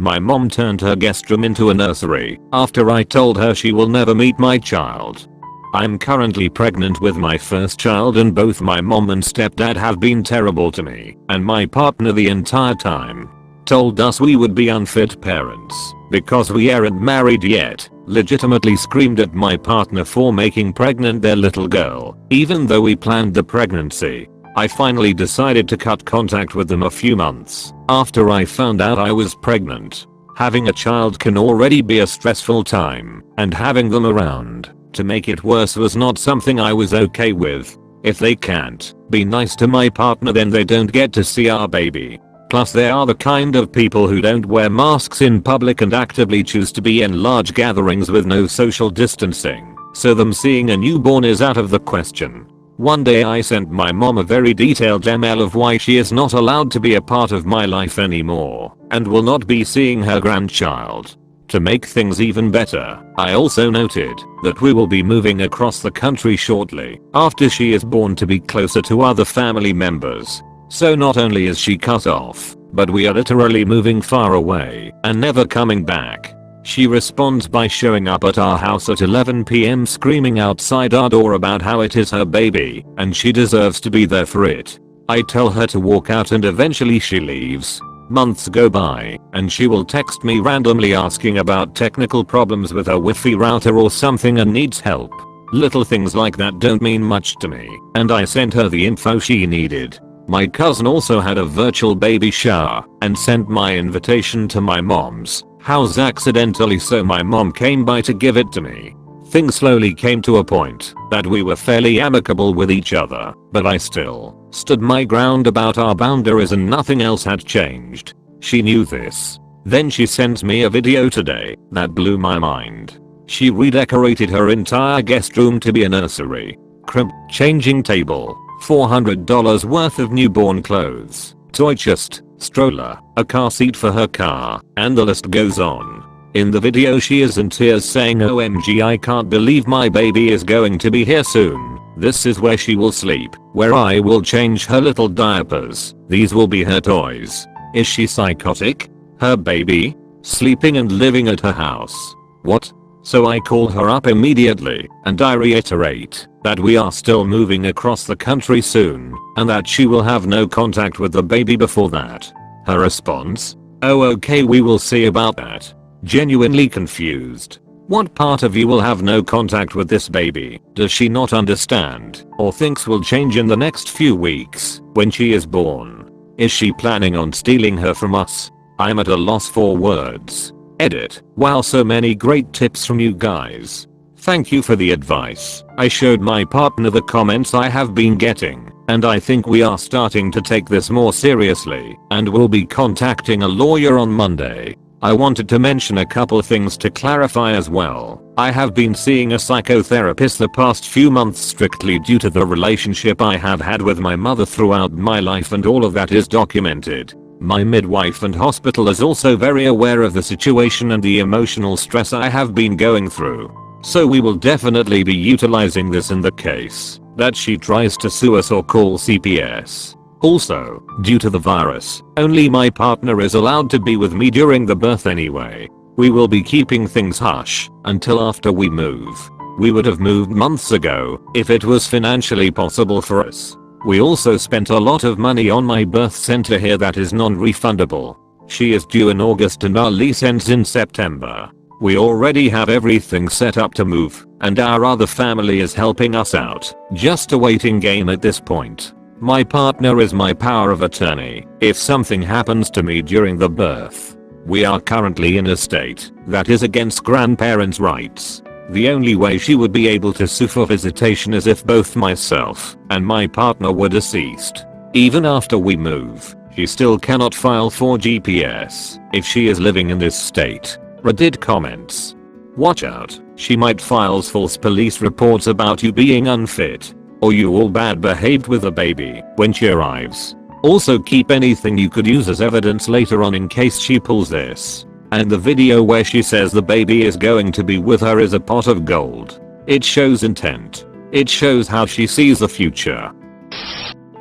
My mom turned her guest room into a nursery after I told her she will never meet my child. I'm currently pregnant with my first child and both my mom and stepdad have been terrible to me and my partner the entire time. Told us we would be unfit parents because we aren't married yet. Legitimately screamed at my partner for making pregnant their little girl, even though we planned the pregnancy. I finally decided to cut contact with them a few months after I found out I was pregnant. Having a child can already be a stressful time, and having them around to make it worse was not something I was okay with. If they can't be nice to my partner, then they don't get to see our baby. Plus they are the kind of people who don't wear masks in public and actively choose to be in large gatherings with no social distancing, so them seeing a newborn is out of the question. One day I sent my mom a very detailed email of why she is not allowed to be a part of my life anymore and will not be seeing her grandchild. To make things even better, I also noted that we will be moving across the country shortly after she is born to be closer to other family members. So not only is she cut off, but we are literally moving far away and never coming back. She responds by showing up at our house at 11 PM screaming outside our door about how it is her baby and she deserves to be there for it. I tell her to walk out and eventually she leaves. Months go by and she will text me randomly asking about technical problems with her Wi-Fi router or something and needs help. Little things like that don't mean much to me, and I sent her the info she needed. My cousin also had a virtual baby shower and sent my invitation to my mom's house accidentally, so my mom came by to give it to me. Things slowly came to a point that we were fairly amicable with each other, but I still stood my ground about our boundaries and nothing else had changed. She knew this. Then she sent me a video today that blew my mind. She redecorated her entire guest room to be a nursery. Crib, changing table, $400 worth of newborn clothes, toy chest, stroller, a car seat for her car, and the list goes on. In the video she is in tears saying, "OMG, I can't believe my baby is going to be here soon. This is where she will sleep, where I will change her little diapers. These will be her toys." Is she psychotic? Her baby? Sleeping and living at her house? What? So I call her up immediately and I reiterate that we are still moving across the country soon and that she will have no contact with the baby before that. Her response? "Oh, okay, we will see about that." Genuinely confused. What part of you will have no contact with this baby? Does she not understand or thinks will change in the next few weeks when she is born? Is she planning on stealing her from us? I'm at a loss for words. Edit. Wow, so many great tips from you guys. Thank you for the advice. I showed my partner the comments I have been getting, and I think we are starting to take this more seriously and will be contacting a lawyer on Monday. I wanted to mention a couple things to clarify as well. I have been seeing a psychotherapist the past few months strictly due to the relationship I have had with my mother throughout my life, and all of that is documented. My midwife and hospital is also very aware of the situation and the emotional stress I have been going through. So we will definitely be utilizing this in the case that she tries to sue us or call CPS. Also, due to the virus, only my partner is allowed to be with me during the birth anyway. We will be keeping things hush until after we move. We would have moved months ago if it was financially possible for us. We also spent a lot of money on my birth center here that is non-refundable. She is due in August and our lease ends in September. We already have everything set up to move, and our other family is helping us out. Just a waiting game at this point. My partner is my power of attorney if something happens to me during the birth. We are currently in a state that is against grandparents' rights. The only way she would be able to sue for visitation is if both myself and my partner were deceased. Even after we move, she still cannot file for GPS if she is living in this state. Reddit comments. Watch out, she might file false police reports about you being unfit, or you all bad behaved with a baby when she arrives. Also keep anything you could use as evidence later on in case she pulls this. And the video where she says the baby is going to be with her is a pot of gold. It shows intent. It shows how she sees the future.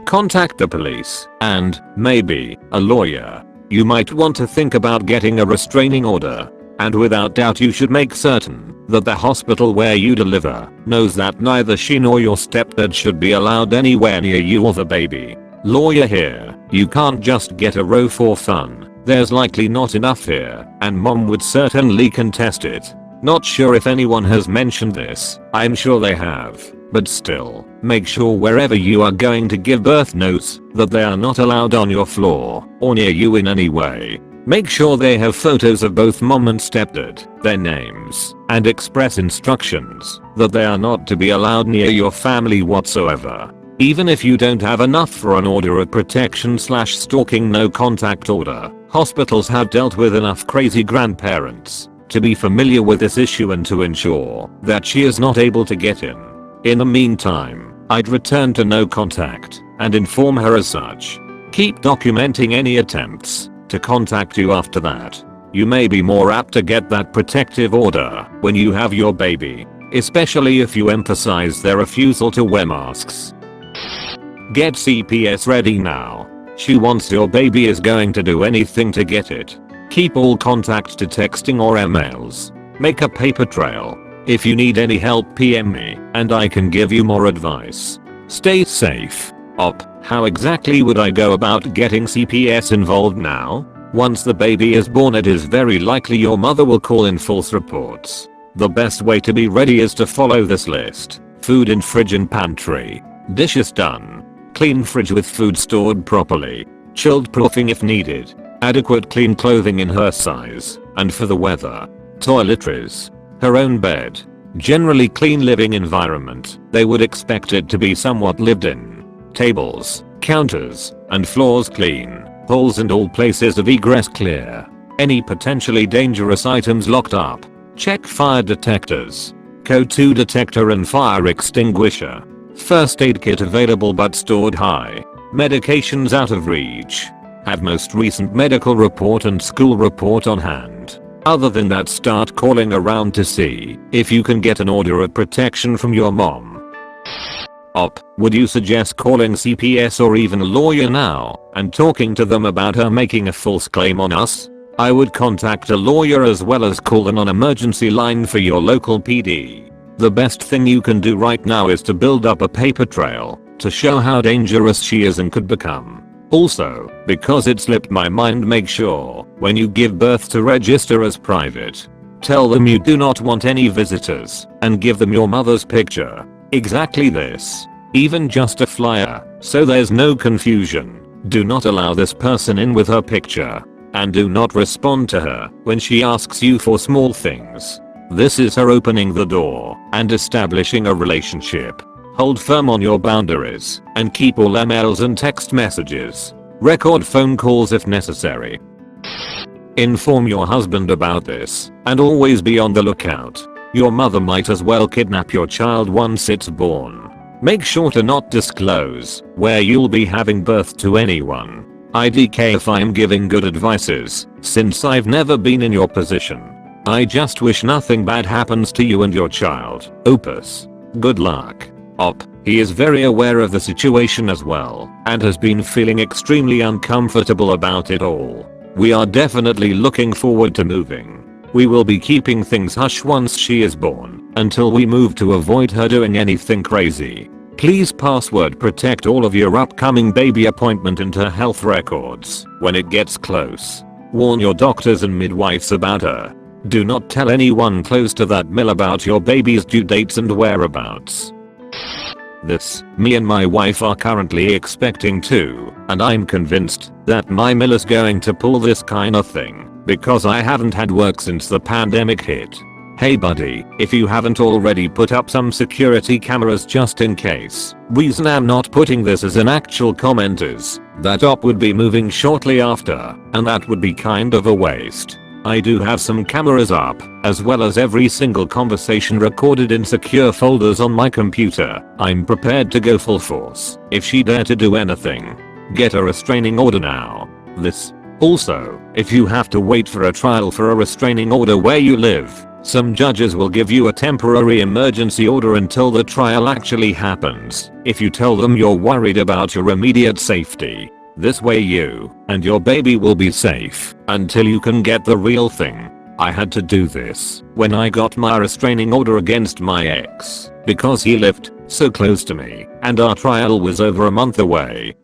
Contact the police and, maybe, a lawyer. you might want to think about getting a restraining order. And without doubt you should make certain that the hospital where you deliver knows that neither she nor your stepdad should be allowed anywhere near you or the baby. Lawyer here, you can't just get a row for fun. There's likely not enough here, and mom would certainly contest it. Not sure if anyone has mentioned this, I'm sure they have, but still, make sure wherever you are going to give birth knows that they are not allowed on your floor or near you in any way. Make sure they have photos of both mom and stepdad, their names, and express instructions that they are not to be allowed near your family whatsoever. Even if you don't have enough for an order of protection/stalking no contact order, hospitals have dealt with enough crazy grandparents to be familiar with this issue and to ensure that she is not able to get in. In the meantime, I'd return to no contact and inform her as such. Keep documenting any attempts to contact you after that. You may be more apt to get that protective order when you have your baby, especially if you emphasize their refusal to wear masks. Get CPS ready now. She wants your baby is going to do anything to get it. Keep all contact to texting or emails. Make a paper trail. If you need any help PM me and I can give you more advice. Stay safe. How exactly would I go about getting CPS involved now? Once the baby is born it is very likely your mother will call in false reports. The best way to be ready is to follow this list. Food in fridge and pantry. Dishes done. Clean fridge with food stored properly. Chilled proofing if needed. Adequate clean clothing in her size and for the weather. Toiletries. Her own bed. Generally clean living environment. They would expect it to be somewhat lived in. Tables, counters, and floors clean. Holes and all places of egress clear. Any potentially dangerous items locked up. Check fire detectors. CO2 detector and fire extinguisher. First aid kit available but stored high. Medications out of reach. Have most recent medical report and school report on hand. Other than that, start calling around to see if you can get an order of protection from your mom. Would you suggest calling CPS or even a lawyer now and talking to them about her making a false claim on us? I would contact a lawyer as well as call an emergency line for your local PD. The best thing you can do right now is to build up a paper trail to show how dangerous she is and could become. Also, because it slipped my mind, make sure when you give birth to register as private. Tell them you do not want any visitors and give them your mother's picture. Exactly this. Even just a flyer, so there's no confusion. Do not allow this person in with her picture. And do not respond to her when she asks you for small things. This is her opening the door and establishing a relationship. Hold firm on your boundaries and keep all emails and text messages. Record phone calls if necessary. Inform your husband about this and always be on the lookout. Your mother might as well kidnap your child once it's born. Make sure to not disclose where you'll be having birth to anyone. IDK if I'm giving good advices, since I've never been in your position. I just wish nothing bad happens to you and your child. Opus. Good luck. He is very aware of the situation as well and has been feeling extremely uncomfortable about it all. We are definitely looking forward to moving. We will be keeping things hush once she is born until we move to avoid her doing anything crazy. Please password protect all of your upcoming baby appointment and her health records when it gets close. Warn your doctors and midwives about her. Do not tell anyone close to that mill about your baby's due dates and whereabouts. Me and my wife are currently expecting too, and I'm convinced that my mill is going to pull this kind of thing because I haven't had work since the pandemic hit. Hey buddy, if you haven't already put up some security cameras just in case. Reason I'm not putting this as an actual comment is that would be moving shortly after, and that would be kind of a waste. I do have some cameras up, as well as every single conversation recorded in secure folders on my computer. I'm prepared to go full force if she dare to do anything. Get a restraining order now. Also, if you have to wait for a trial for a restraining order where you live, some judges will give you a temporary emergency order until the trial actually happens if you tell them you're worried about your immediate safety. This way you and your baby will be safe until you can get the real thing. I had to do this when I got my restraining order against my ex because he lived so close to me and our trial was over a month away.